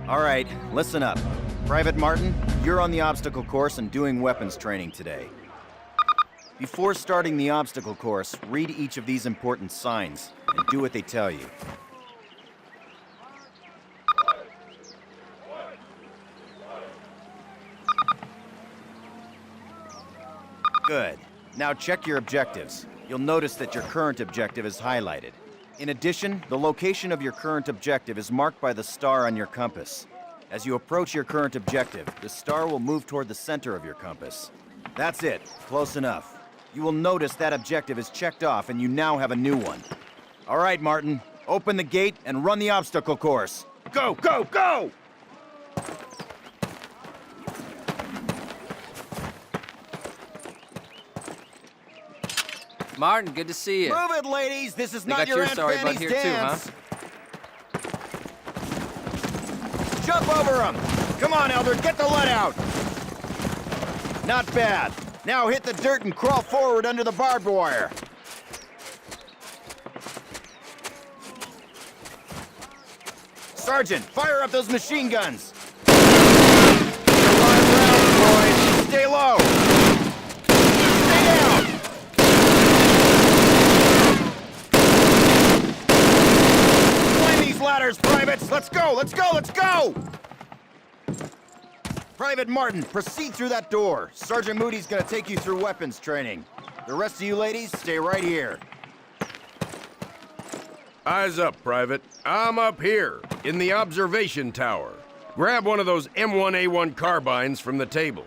All right, listen up. Private Martin, you're on the obstacle course and doing weapons training today. Before starting the obstacle course, read each of these important signs and do what they tell you. Good. Now check your objectives. You'll notice that your current objective is highlighted. In addition, the location of your current objective is marked by the star on your compass. As you approach your current objective, the star will move toward the center of your compass. That's it. Close enough. You will notice that objective is checked off and you now have a new one. All right, Martin. Open the gate and run the obstacle course. Go, go, go! Martin, good to see you. Move it, ladies! This is They not got your your Aunt story about Fanny's here dance! too, huh? Jump over him! Come on, Elder, get the lead out! Not bad. Now hit the dirt and crawl forward under the barbed wire. Sergeant, fire up those machine guns! 5 rounds, boys! Stay low! Stay down! Climb these ladders, privates! Let's go, let's go, let's go! Private Martin, proceed through that door. Sergeant Moody's gonna take you through weapons training. The rest of you ladies, stay right here. Eyes up, Private. I'm up here, in the observation tower. Grab one of those M1A1 carbines from the table.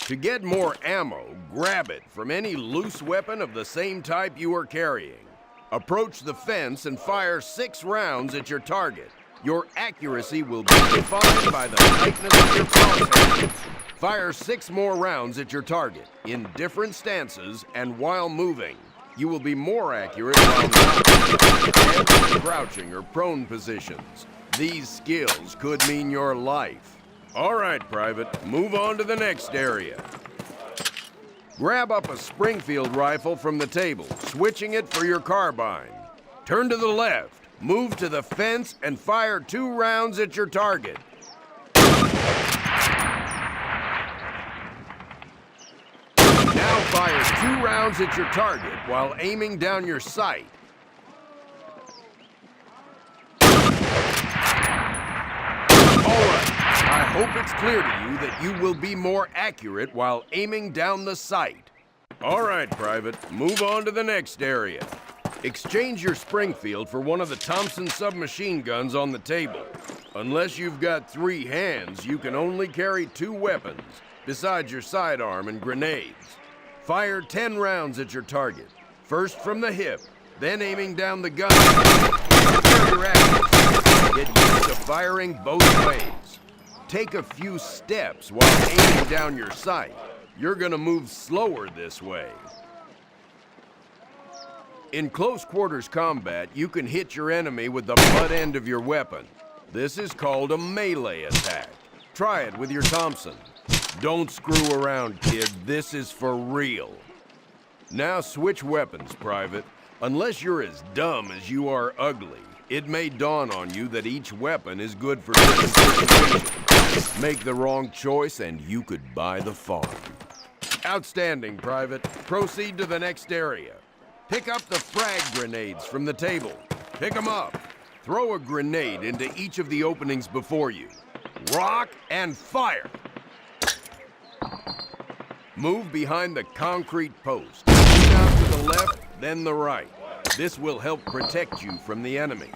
To get more ammo, grab it from any loose weapon of the same type you are carrying. Approach the fence and fire 6 rounds at your target. Your accuracy will be defined by the tightness of your crosshair. Fire 6 more rounds at your target, in different stances and while moving. You will be more accurate while not crouching or prone positions. These skills could mean your life. All right, Private, move on to the next area. Grab up a Springfield rifle from the table, switching it for your carbine. Turn to the left, move to the fence, and fire 2 rounds at your target. Now fire 2 rounds at your target while aiming down your sight. All right, I hope it's clear to you that you will be more accurate while aiming down the sight. All right, Private, move on to the next area. Exchange your Springfield for one of the Thompson submachine guns on the table. Unless you've got 3 hands, you can only carry 2 weapons, besides your sidearm and grenades. Fire 10 rounds at your target, first from the hip, then aiming down the gun. Further accuracy. Get used to firing both ways. Take a few steps while aiming down your sight. You're gonna move slower this way. In close quarters combat, you can hit your enemy with the butt end of your weapon. This is called a melee attack. Try it with your Thompson. Don't screw around, kid. This is for real. Now switch weapons, Private. Unless you're as dumb as you are ugly, it may dawn on you that each weapon is good for different situations. Make the wrong choice and you could buy the farm. Outstanding, Private. Proceed to the next area. Pick up the frag grenades from the table. Pick them up. Throw a grenade into each of the openings before you. Rock and fire. Move behind the concrete post. Out to the left, then the right. This will help protect you from the enemy.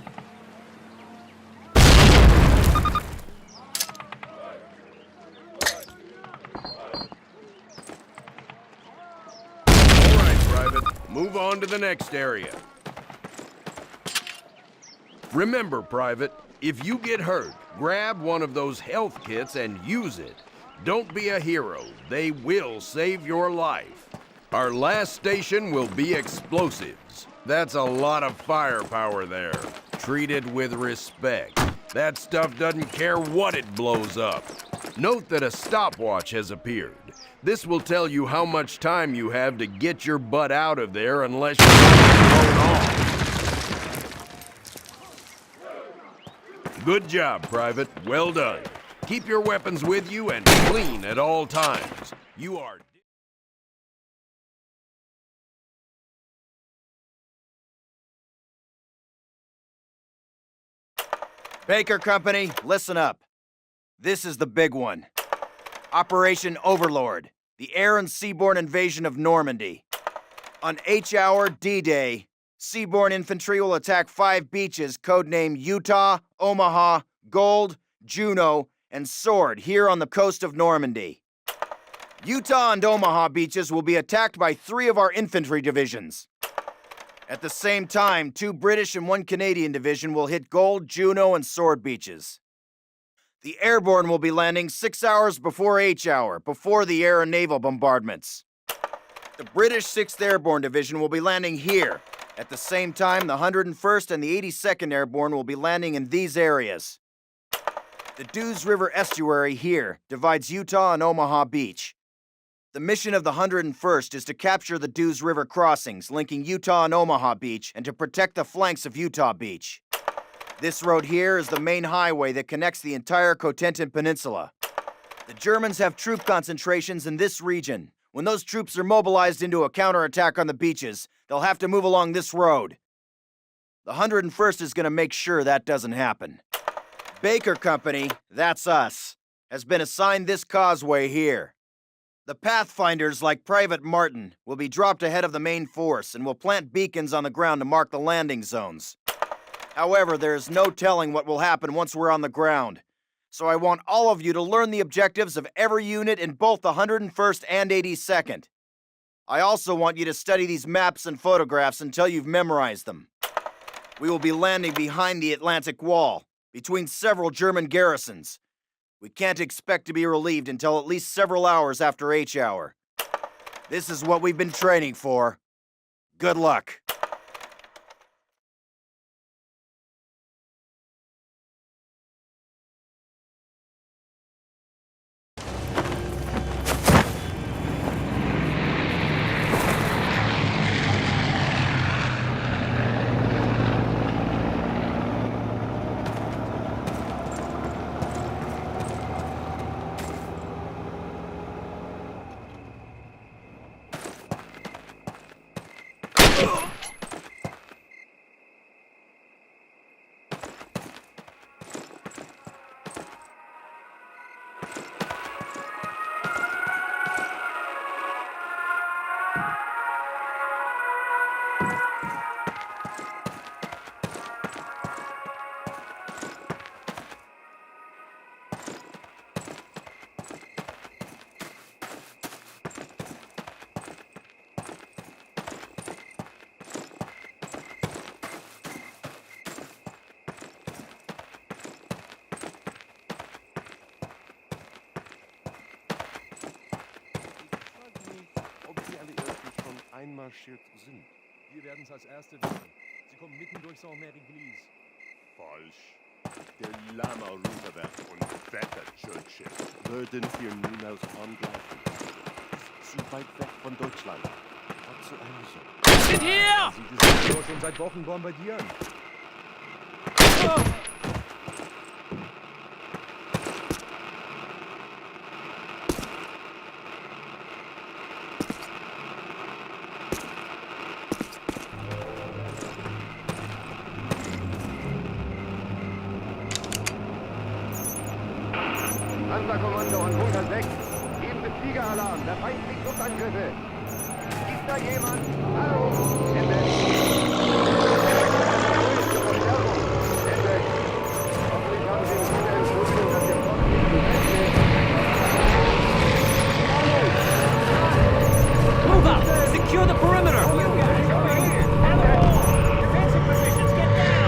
All right, Private, move on to the next area. Remember, Private, if you get hurt, grab one of those health kits and use it. Don't be a hero. They will save your life. Our last station will be explosives. That's a lot of firepower there. Treat it with respect. That stuff doesn't care what it blows up. Note that a stopwatch has appeared. This will tell you how much time you have to get your butt out of there unless you're blown off. Good job, Private. Well done. Keep your weapons with you and clean at all times. You are... Baker Company, listen up. This is the big one. Operation Overlord, the air and seaborne invasion of Normandy. On H-Hour D-Day, seaborne infantry will attack 5 beaches codenamed Utah, Omaha, Gold, Juno, and Sword here on the coast of Normandy. Utah and Omaha beaches will be attacked by 3 of our infantry divisions. At the same time, 2 British and 1 Canadian division will hit Gold, Juno, and Sword beaches. The airborne will be landing 6 hours before H-Hour, before the air and naval bombardments. The British 6th Airborne Division will be landing here. At the same time, the 101st and the 82nd Airborne will be landing in these areas. The Dews River estuary here divides Utah and Omaha Beach. The mission of the 101st is to capture the Dews River crossings linking Utah and Omaha Beach and to protect the flanks of Utah Beach. This road here is the main highway that connects the entire Cotentin Peninsula. The Germans have troop concentrations in this region. When those troops are mobilized into a counterattack on the beaches, they'll have to move along this road. The 101st is going to make sure that doesn't happen. Baker Company, that's us, has been assigned this causeway here. The Pathfinders, like Private Martin, will be dropped ahead of the main force and will plant beacons on the ground to mark the landing zones. However, there is no telling what will happen once we're on the ground. So I want all of you to learn the objectives of every unit in both the 101st and 82nd. I also want you to study these maps and photographs until you've memorized them. We will be landing behind the Atlantic Wall, between several German garrisons. We can't expect to be relieved until at least several hours after H-Hour. This is what we've been training for. Good luck. Einmarschiert sind. Wir werden es als Erste wissen. Sie kommen mitten durch Saint-Mary-Glise. Falsch. Der Lama Roosevelt und Vetter Churchill würden wir niemals angreifen. Zu weit weg von Deutschland. Dazu eine Sache. Sind hier! Sie dieses Tor schon seit Wochen bombardieren. Panzerkommando an 106. Geben Sie Fliegeralarm. Der Feind kriegt Luftangriffe. Ist da jemand? Hallo? Ende. Verstärkung. Ende. Hoffentlich haben Sie eine gute Entschuldigung, dass ihr Fort nicht Move up! Secure the perimeter! You guys, over here! Have a wall! Defensive positions, get down!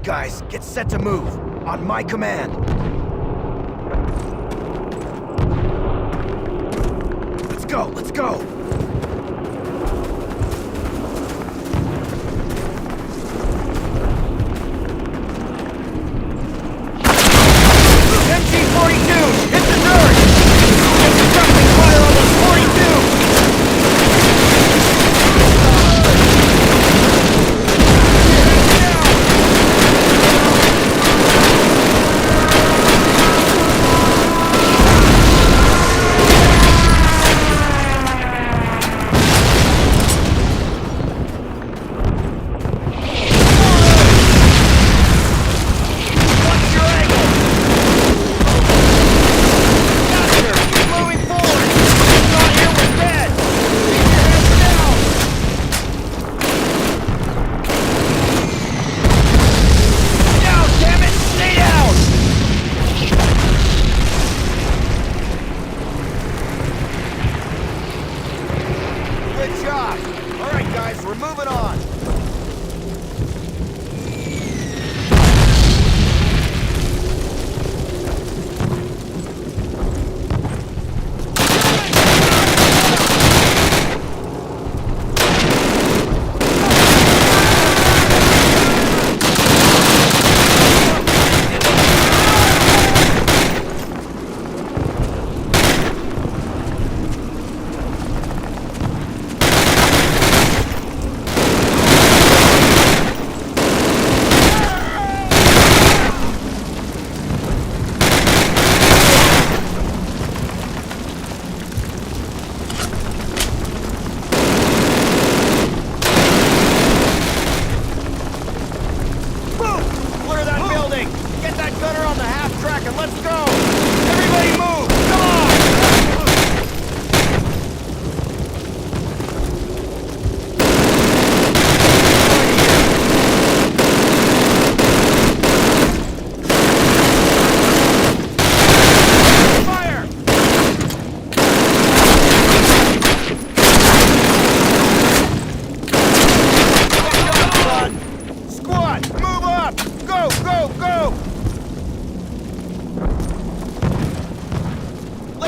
right, guys, get set to move. On my command. Let's go, let's go! MG-42, hit the dirt! Get destructive fire on those 42!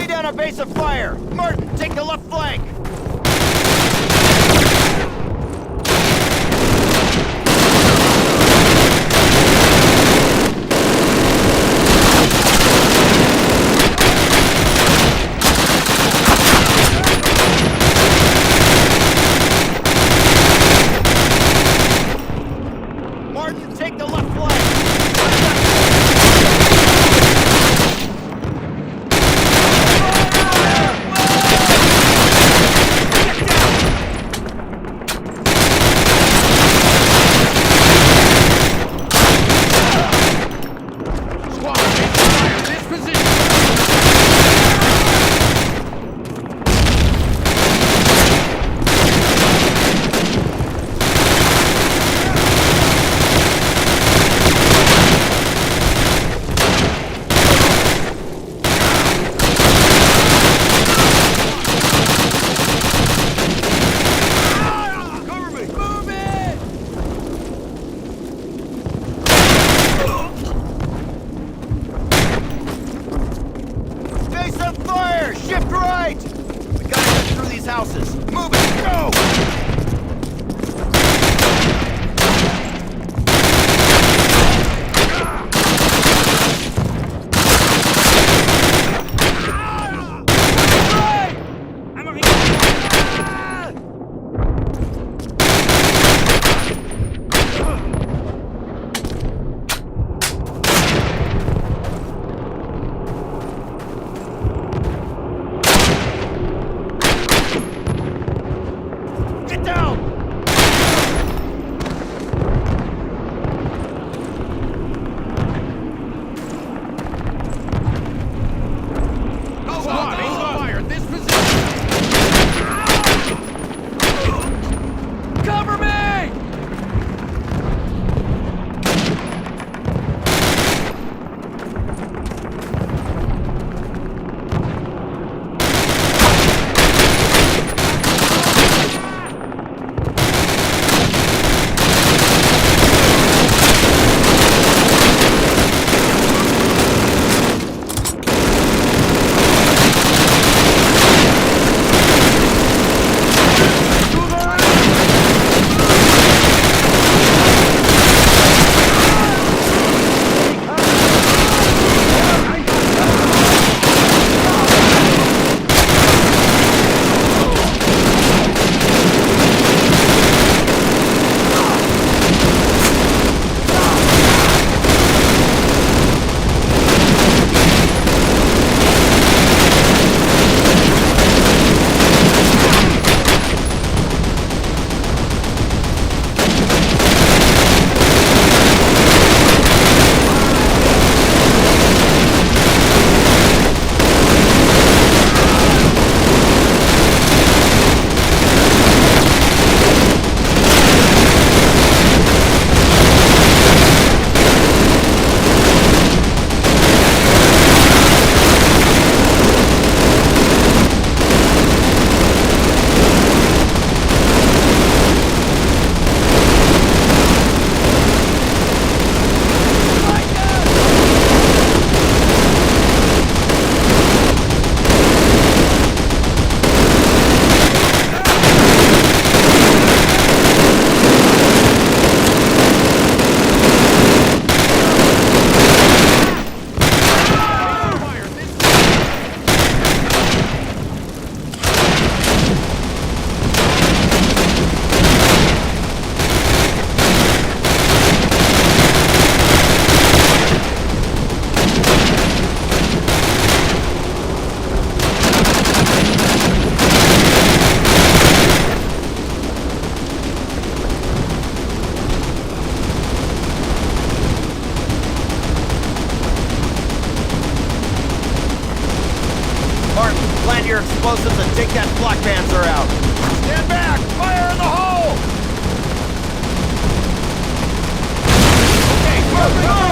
Down a base of fire! Martin, take the left flank! Martin, take the left flank! Shift right! We gotta get through these houses. Move it! Go! gas block bands are out! Stand back! Fire in the hole! Okay, go!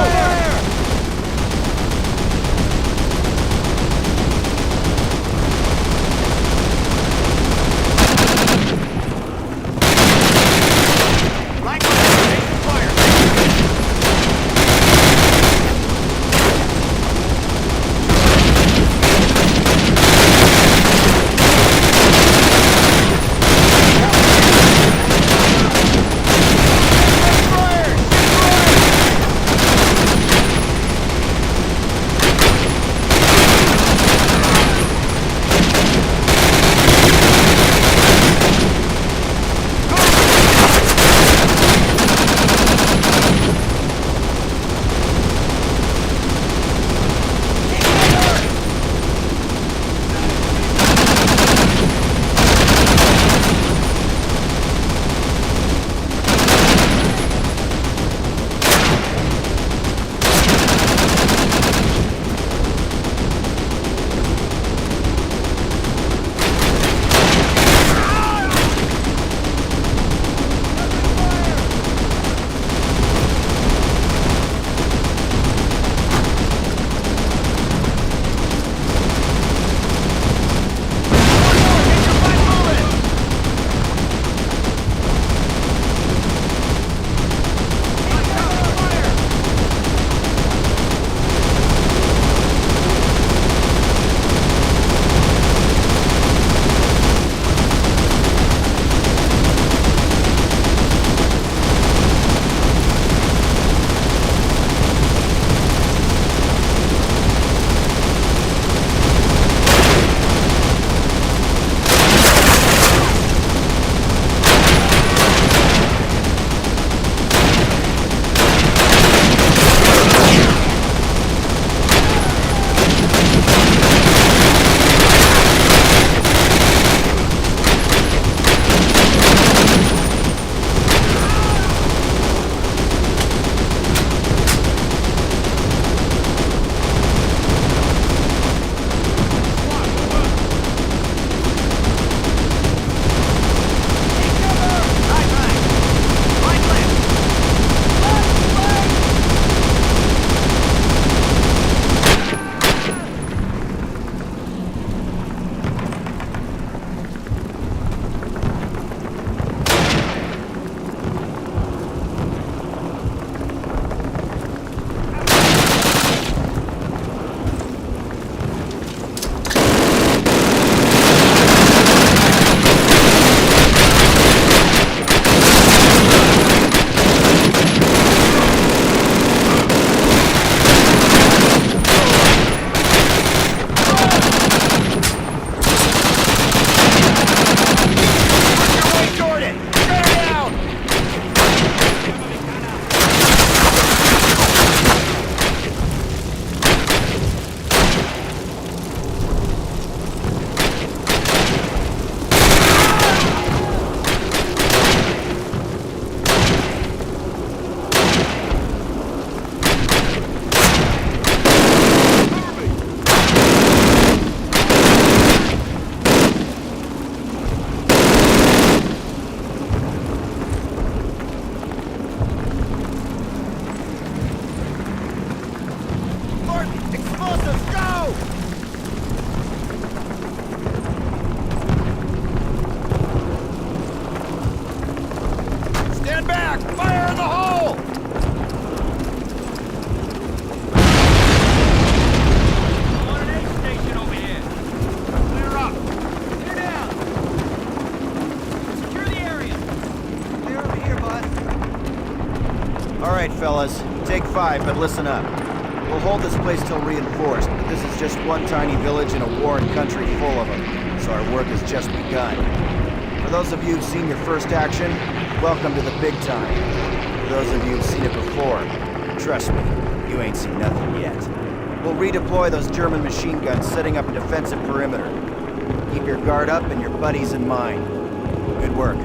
right, fellas. Take 5, but listen up. We'll hold this place till reinforced, but this is just one tiny village in a warren country full of them, so our work has just begun. For those of you who've seen your first action, welcome to the big time. For those of you who've seen it before, trust me, you ain't seen nothing yet. We'll redeploy those German machine guns, setting up a defensive perimeter. Keep your guard up and your buddies in mind. Good work.